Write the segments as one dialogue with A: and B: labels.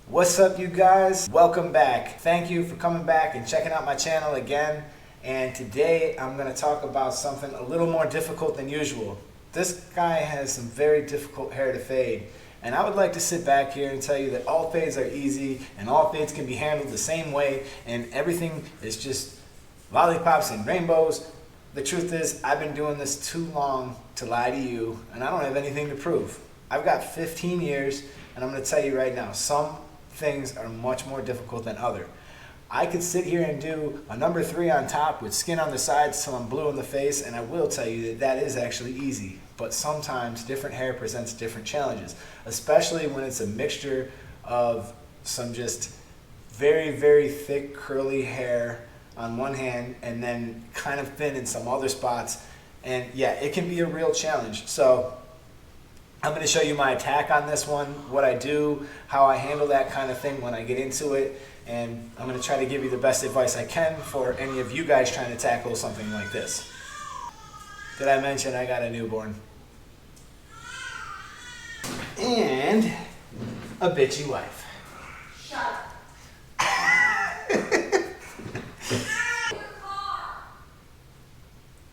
A: What's up, you guys? Welcome back. Thank you for coming back and checking out my channel again. And today I'm going to talk about something a little more difficult than usual. This guy has some very difficult hair to fade. And I would like to sit back here and tell you that all fades are easy and all fades can be handled the same way and everything is just lollipops and rainbows. The truth is, I've been doing this too long to lie to you, and I don't have anything to prove. I've got 15 years, and I'm going to tell you right now, some things are much more difficult than other. I could sit here and do a number 3 on top with skin on the sides till I'm blue in the face, and I will tell you that that is actually easy. But sometimes different hair presents different challenges, especially when it's a mixture of some just very, very thick curly hair on one hand and then kind of thin in some other spots. And yeah, it can be a real challenge. So I'm going to show you my attack on this one, what I do, how I handle that kind of thing when I get into it, and I'm going to try to give you the best advice I can for any of you guys trying to tackle something like this. Did I mention I got a newborn? And a bitchy wife.
B: Shut up.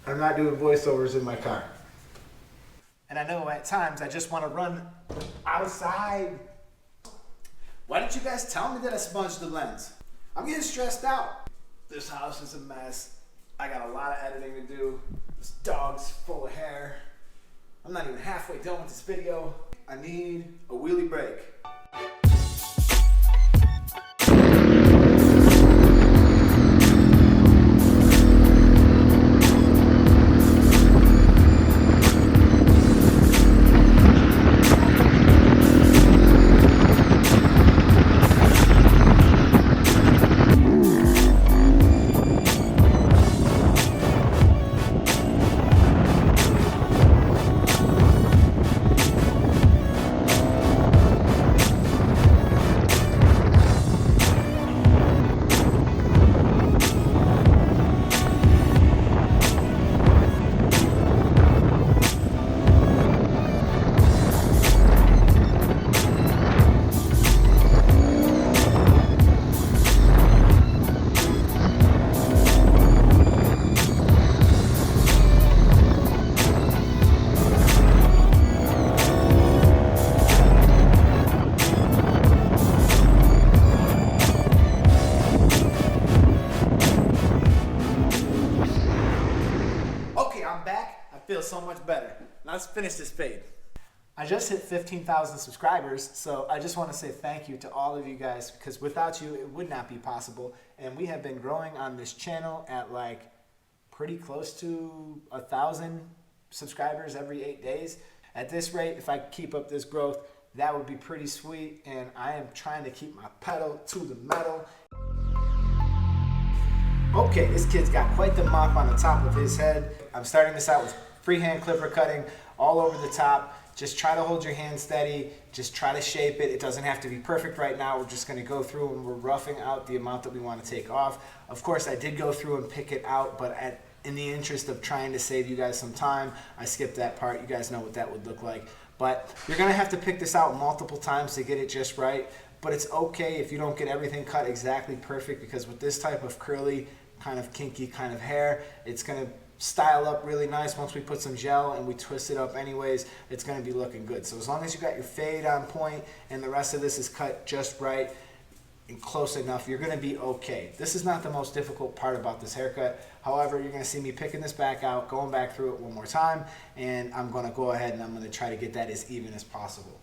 A: I'm not doing voiceovers in my car. And I know at times I just want to run outside. Why didn't you guys tell me that I sponged the lens? I'm getting stressed out. This house is a mess. I got a lot of editing to do. This dog's full of hair. I'm not even halfway done with this video. I need a wheelie break. Feel so much better. Now let's finish this fade. I just hit 15,000 subscribers, so I just want to say thank you to all of you guys, because without you it would not be possible. And we have been growing on this channel at like pretty close to 1,000 subscribers every 8 days. At this rate, if I keep up this growth, that would be pretty sweet, and I am trying to keep my pedal to the metal. Okay, this kid's got quite the mop on the top of his head. I'm starting this out with freehand clipper cutting all over the top. Just try to hold your hand steady. Just try to shape it. It doesn't have to be perfect right now. We're just going to go through and we're roughing out the amount that we want to take off. Of course, I did go through and pick it out, but in the interest of trying to save you guys some time, I skipped that part. You guys know what that would look like. But you're going to have to pick this out multiple times to get it just right. But it's okay if you don't get everything cut exactly perfect, because with this type of curly, kind of kinky kind of hair, it's going to style up really nice. Once we put some gel and we twist it up anyways, it's going to be looking good. So as long as you got your fade on point and the rest of this is cut just right and close enough, you're going to be okay. This is not the most difficult part about this haircut. However, you're going to see me picking this back out, going back through it one more time, and I'm going to go ahead and I'm going to try to get that as even as possible.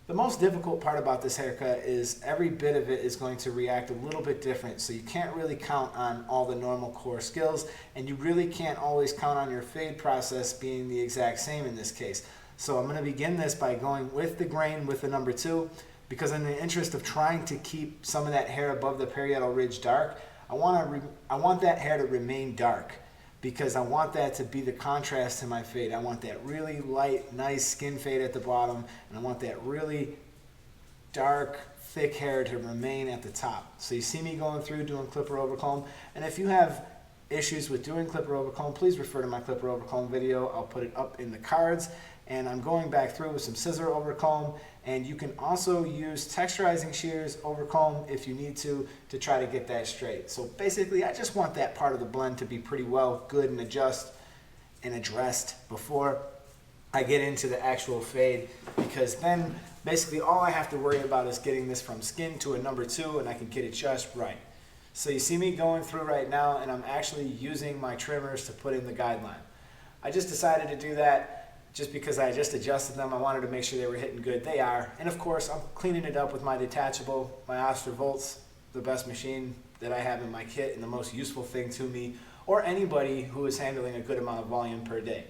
A: The most difficult part about this haircut is every bit of it is going to react a little bit different, so you can't really count on all the normal core skills, and you really can't always count on your fade process being the exact same in this case. So I'm going to begin this by going with the grain with the number 2, because in the interest of trying to keep some of that hair above the parietal ridge dark, I want that hair to remain dark, because I want that to be the contrast to my fade. I want that really light, nice skin fade at the bottom, and I want that really dark, thick hair to remain at the top. So you see me going through doing clipper over comb, and if you have issues with doing clipper over comb, please refer to my clipper over comb video. I'll put it up in the cards. And I'm going back through with some scissor over comb, And you can also use texturizing shears over comb if you need to try to get that straight. So basically, I just want that part of the blend to be pretty well good and addressed before I get into the actual fade, because then basically all I have to worry about is getting this from skin to a number 2, and I can get it just right. So you see me going through right now, and I'm actually using my trimmers to put in the guideline. I just decided to do that just because I just adjusted them. I wanted to make sure they were hitting good. They are. And of course, I'm cleaning it up with my Detachable, my Oster Volts, the best machine that I have in my kit and the most useful thing to me or anybody who is handling a good amount of volume per day.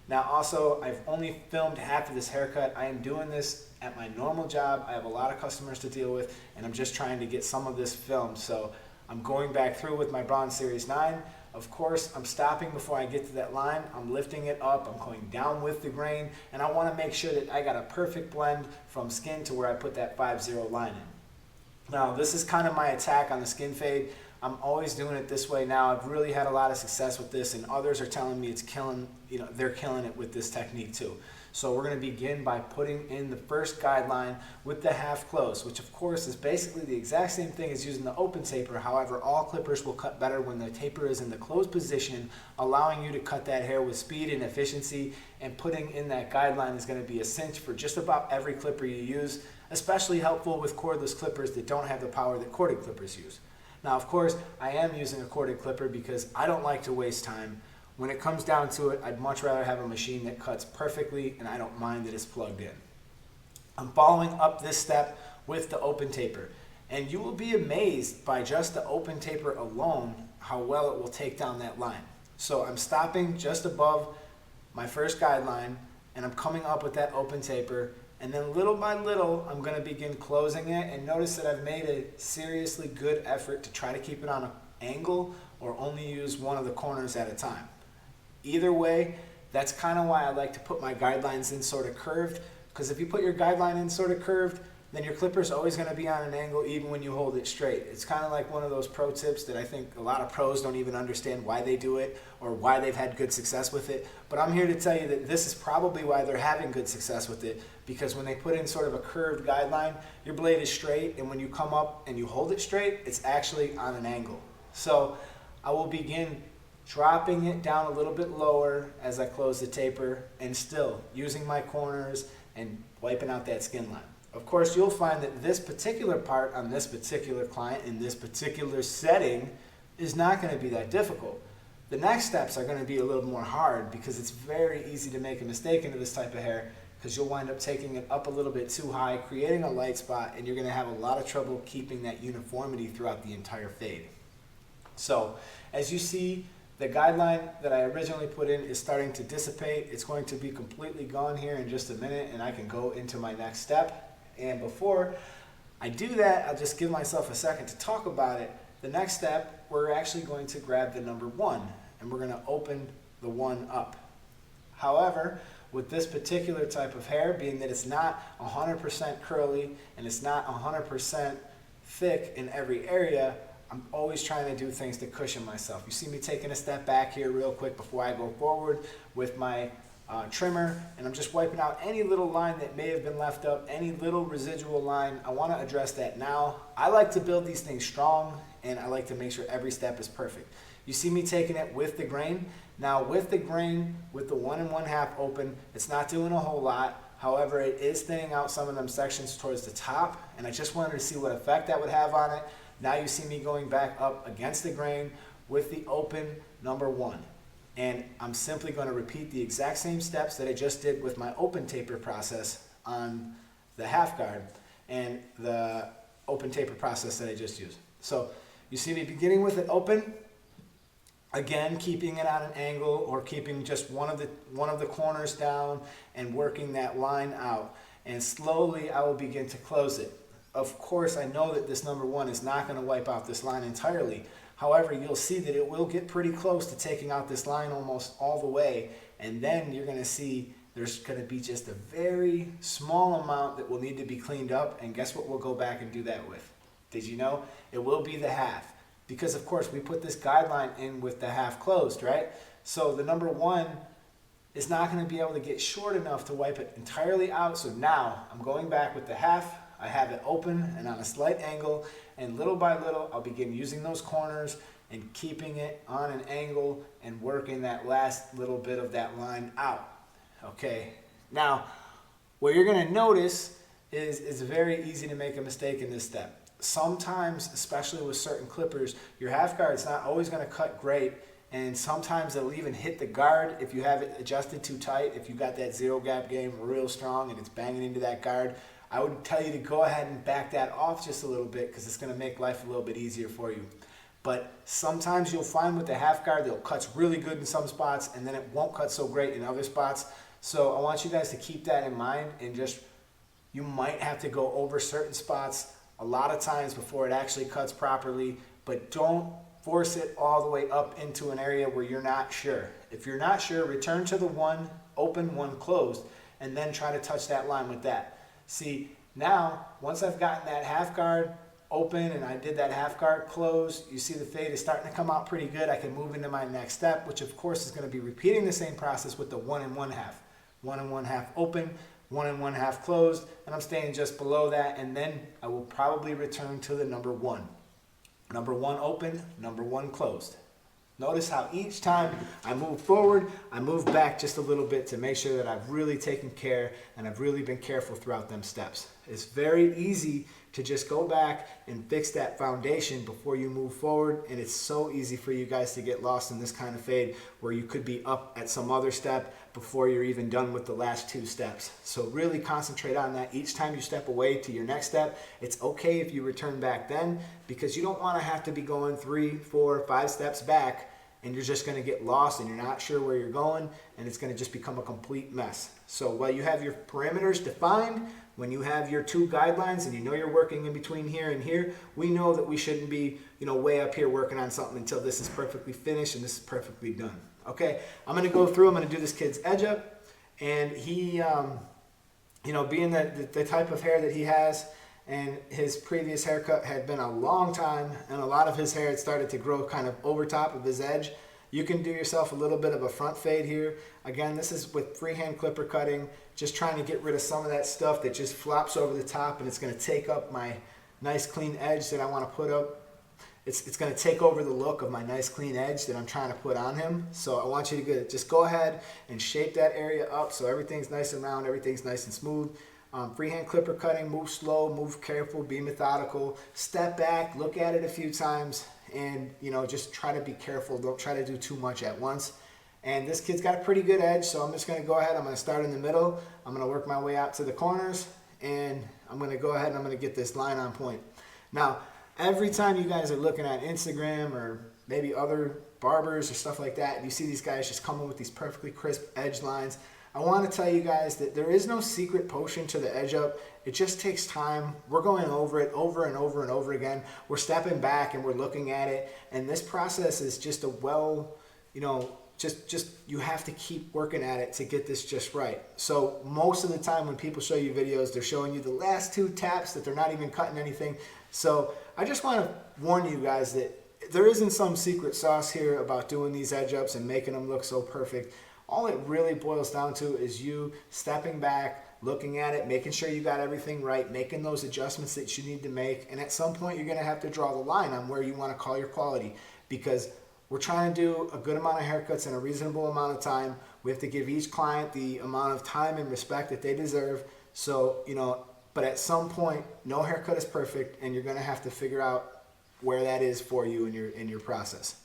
A: Now also, I've only filmed half of this haircut. I am doing this at my normal job. I have a lot of customers to deal with, and I'm just trying to get some of this filmed. So I'm going back through with my Bronze Series 9. Of course, I'm stopping before I get to that line. I'm lifting it up, I'm going down with the grain, and I want to make sure that I got a perfect blend from skin to where I put that 5-0 line in. Now, this is kind of my attack on the skin fade. I'm always doing it this way now. I've really had a lot of success with this, and others are telling me it's killing, they're killing it with this technique too. So we're going to begin by putting in the first guideline with the half close, which of course is basically the exact same thing as using the open taper. However, all clippers will cut better when the taper is in the closed position, allowing you to cut that hair with speed and efficiency, and putting in that guideline is going to be a cinch for just about every clipper you use, especially helpful with cordless clippers that don't have the power that corded clippers use. Now, of course, I am using a corded clipper because I don't like to waste time. When it comes down to it, I'd much rather have a machine that cuts perfectly, and I don't mind that it's plugged in. I'm following up this step with the open taper, and you will be amazed by just the open taper alone how well it will take down that line. So I'm stopping just above my first guideline, and I'm coming up with that open taper, and then little by little, I'm going to begin closing it, and notice that I've made a seriously good effort to try to keep it on an angle or only use one of the corners at a time. Either way, that's kind of why I like to put my guidelines in sort of curved, because if you put your guideline in sort of curved, then your clipper is always going to be on an angle even when you hold it straight. It's kind of like one of those pro tips that I think a lot of pros don't even understand why they do it or why they've had good success with it. But I'm here to tell you that this is probably why they're having good success with it, because when they put in sort of a curved guideline, your blade is straight, and when you come up and you hold it straight, it's actually on an angle. So I will begin dropping it down a little bit lower as I close the taper, and still using my corners and wiping out that skin line. Of course, you'll find that this particular part on this particular client in this particular setting is not going to be that difficult. The next steps are going to be a little more hard because it's very easy to make a mistake into this type of hair, because you'll wind up taking it up a little bit too high, creating a light spot, and you're going to have a lot of trouble keeping that uniformity throughout the entire fade. So as you see, the guideline that I originally put in is starting to dissipate. It's going to be completely gone here in just a minute, and I can go into my next step. And before I do that, I'll just give myself a second to talk about it. The next step, we're actually going to grab the number 1, and we're going to open the 1 up. However, with this particular type of hair, being that it's not 100% curly and it's not 100% thick in every area, I'm always trying to do things to cushion myself. You see me taking a step back here real quick before I go forward with my trimmer, and I'm just wiping out any little line that may have been left up, any little residual line. I want to address that now. I like to build these things strong, and I like to make sure every step is perfect. You see me taking it with the grain. Now with the grain, with the 1 1/2 open, it's not doing a whole lot. However, it is thinning out some of them sections towards the top, and I just wanted to see what effect that would have on it. Now you see me going back up against the grain with the open number 1. And I'm simply going to repeat the exact same steps that I just did with my open taper process on the half guard and the open taper process that I just used. So you see me beginning with it open, again keeping it on an angle or keeping just one of the corners down and working that line out. And slowly I will begin to close it. Of course, I know that this number 1 is not going to wipe out this line entirely. However, you'll see that it will get pretty close to taking out this line almost all the way. And then you're going to see there's going to be just a very small amount that will need to be cleaned up. And guess what we'll go back and do that with? Did you know? It will be the half. Because, of course, we put this guideline in with the half closed, right? So the number 1 is not going to be able to get short enough to wipe it entirely out. So now I'm going back with the half. I have it open and on a slight angle, and little by little I'll begin using those corners and keeping it on an angle and working that last little bit of that line out. Okay, now what you're going to notice is it's very easy to make a mistake in this step. Sometimes, especially with certain clippers, your half guard's not always going to cut great, and sometimes it'll even hit the guard if you have it adjusted too tight. If you got that zero gap game real strong and it's banging into that guard, I would tell you to go ahead and back that off just a little bit, because it's going to make life a little bit easier for you. But sometimes you'll find with the half guard that it cuts really good in some spots, and then it won't cut so great in other spots. So I want you guys to keep that in mind, and just, you might have to go over certain spots a lot of times before it actually cuts properly, but don't force it all the way up into an area where you're not sure. If you're not sure, return to the one open, one closed, and then try to touch that line with that. See, now, once I've gotten that half guard open and I did that half guard closed, you see the fade is starting to come out pretty good. I can move into my next step, which of course is going to be repeating the same process with the 1 and 1 half. 1 and 1 half open, 1 and 1 half closed, and I'm staying just below that, and then I will probably return to the number 1. Number 1 open, number 1 closed. Notice how each time I move forward, I move back just a little bit to make sure that I've really taken care and I've really been careful throughout them steps. It's very easy to just go back and fix that foundation before you move forward, and it's so easy for you guys to get lost in this kind of fade where you could be up at some other step before you're even done with the last 2 steps. So really concentrate on that. Each time you step away to your next step, it's okay if you return back then, because you don't want to have to be going 3, 4, 5 steps back and you're just going to get lost and you're not sure where you're going, and it's going to just become a complete mess. So while you have your perimeters defined, when you have your 2 guidelines and you know you're working in between here and here, we know that we shouldn't be, way up here working on something until this is perfectly finished and this is perfectly done. Okay, I'm going to go through, I'm going to do this kid's edge up, and he, being the type of hair that he has, and his previous haircut had been a long time, and a lot of his hair had started to grow kind of over top of his edge. You can do yourself a little bit of a front fade here. Again, this is with freehand clipper cutting, just trying to get rid of some of that stuff that just flops over the top, and it's going to take up my nice clean edge that I want to put up. It's going to take over the look of my nice clean edge that I'm trying to put on him. So I want you to just go ahead and shape that area up so everything's nice and round, everything's nice and smooth. Freehand clipper cutting, move slow, move careful, be methodical, step back, look at it a few times, and just try to be careful. Don't try to do too much at once. And this kid's got a pretty good edge, so I'm just going to go ahead. I'm going to start in the middle. I'm going to work my way out to the corners, and I'm going to go ahead and I'm going to get this line on point. Now, every time you guys are looking at Instagram or maybe other barbers or stuff like that, and you see these guys just coming with these perfectly crisp edge lines, I want to tell you guys that there is no secret potion to the edge up. It just takes time. We're going over it over and over and over again. We're stepping back and we're looking at it. And this process is just just you have to keep working at it to get this just right. So most of the time when people show you videos, they're showing you the last 2 taps that they're not even cutting anything. So I just want to warn you guys that there isn't some secret sauce here about doing these edge ups and making them look so perfect. All it really boils down to is you stepping back, looking at it, making sure you got everything right, making those adjustments that you need to make. And at some point, you're going to have to draw the line on where you want to call your quality, because we're trying to do a good amount of haircuts in a reasonable amount of time. We have to give each client the amount of time and respect that they deserve. So, but at some point, no haircut is perfect, and you're going to have to figure out where that is for you in your process.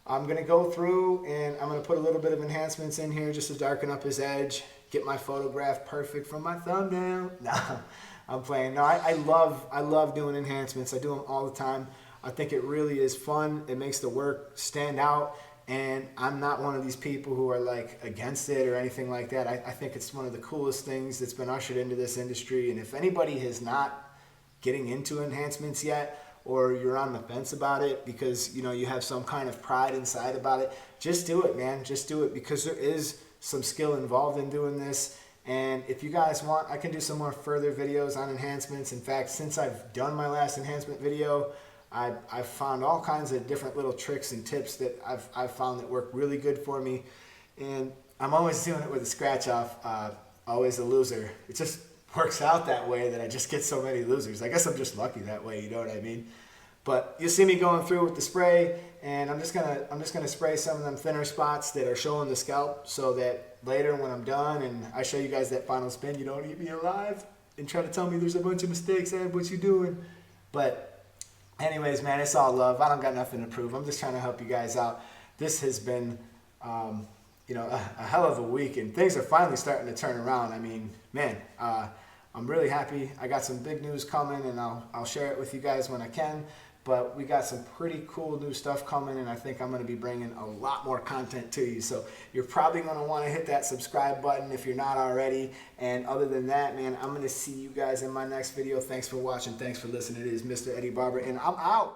A: I'm going to go through and I'm going to put a little bit of enhancements in here just to darken up his edge, get my photograph perfect from my thumbnail. No, I'm playing. No, I love doing enhancements. I do them all the time. I think it really is fun. It makes the work stand out, and I'm not one of these people who are like against it or anything like that. I think it's one of the coolest things that's been ushered into this industry, and if anybody is not getting into enhancements yet, or you're on the fence about it because you have some kind of pride inside about it, just do it, man. Just do it, because there is some skill involved in doing this. And if you guys want, I can do some more further videos on enhancements. In fact, since I've done my last enhancement video, I've found all kinds of different little tricks and tips that I've found that work really good for me. And I'm always doing it with a scratch off, always a loser. It just works out that way that I just get so many losers. I guess I'm just lucky that way, you know what I mean? But you'll see me going through with the spray, and I'm just gonna spray some of them thinner spots that are showing the scalp, so that later when I'm done and I show you guys that final spin, you don't eat me alive and try to tell me there's a bunch of mistakes, Ed, what you doing? But anyways, man, it's all love. I don't got nothing to prove. I'm just trying to help you guys out. This has been you know, a hell of a week, and things are finally starting to turn around. I mean, man, I'm really happy. I got some big news coming, and I'll share it with you guys when I can. But we got some pretty cool new stuff coming, and I think I'm going to be bringing a lot more content to you. So you're probably going to want to hit that subscribe button if you're not already. And other than that, man, I'm going to see you guys in my next video. Thanks for watching. Thanks for listening. It is Mr. Eddie Barber, and I'm out.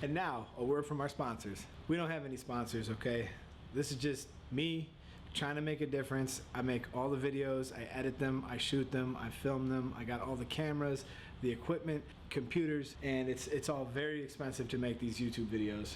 A: And now, a word from our sponsors. We don't have any sponsors, okay? This is just me trying to make a difference. I make all the videos, I edit them, I shoot them, I film them, I got all the cameras, the equipment, computers, and it's all very expensive to make these YouTube videos.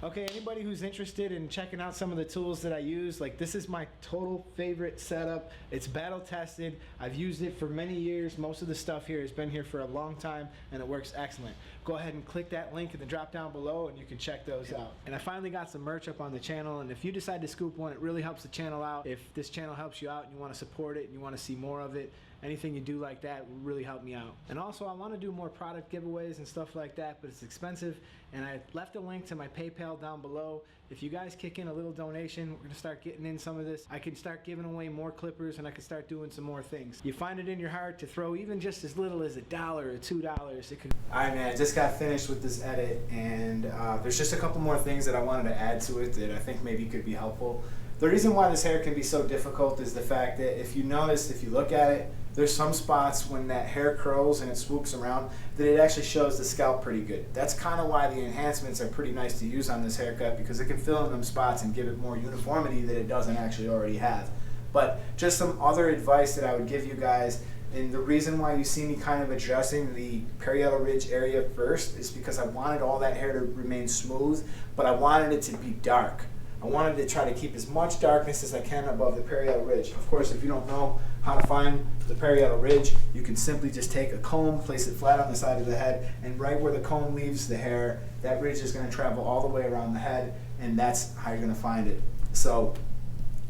A: Okay, anybody who's interested in checking out some of the tools that I use, like this is my total favorite setup. It's battle tested. I've used it for many years. Most of the stuff here has been here for a long time, and it works excellent. Go ahead and click that link in the drop down below and you can check those out. And I finally got some merch up on the channel, and if you decide to scoop one, it really helps the channel out. If this channel helps you out and you want to support it and you want to see more of it, anything you do like that will really help me out. And also, I want to do more product giveaways and stuff like that, but it's expensive, and I left a link to my PayPal down below. If you guys kick in a little donation, we're going to start getting in some of this. I can start giving away more clippers, and I can start doing some more things. You find it in your heart to throw even just as little as $1 or $2, it could... Alright, man, I just got finished with this edit, and there's just a couple more things that I wanted to add to it that I think maybe could be helpful. The reason why this hair can be so difficult is the fact that if you notice, if you look at it, there's some spots when that hair curls and it swoops around that it actually shows the scalp pretty good. That's kind of why the enhancements are pretty nice to use on this haircut, because it can fill in them spots and give it more uniformity that it doesn't actually already have. But just some other advice that I would give you guys, and the reason why you see me kind of addressing the parietal ridge area first is because I wanted all that hair to remain smooth, but I wanted it to be dark. I wanted to try to keep as much darkness as I can above the parietal ridge. Of course, if you don't know how to find the parietal ridge, you can simply just take a comb, place it flat on the side of the head, and right where the comb leaves the hair, that ridge is going to travel all the way around the head, and that's how you're going to find it. So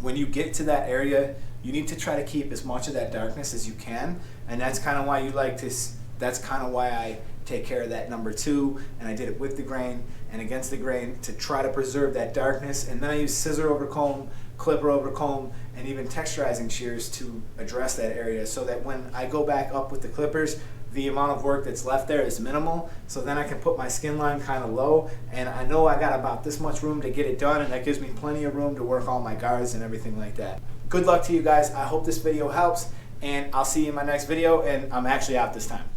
A: when you get to that area, you need to try to keep as much of that darkness as you can, and that's kind of why you like this. That's kind of why I take care of that number 2, and I did it with the grain and against the grain to try to preserve that darkness. And then I use scissor over comb, clipper over comb, and even texturizing shears to address that area, so that when I go back up with the clippers, the amount of work that's left there is minimal. So then I can put my skin line kind of low, and I know I got about this much room to get it done, and that gives me plenty of room to work all my guards and everything like that. Good luck to you guys. I hope this video helps, and I'll see you in my next video, and I'm actually out this time.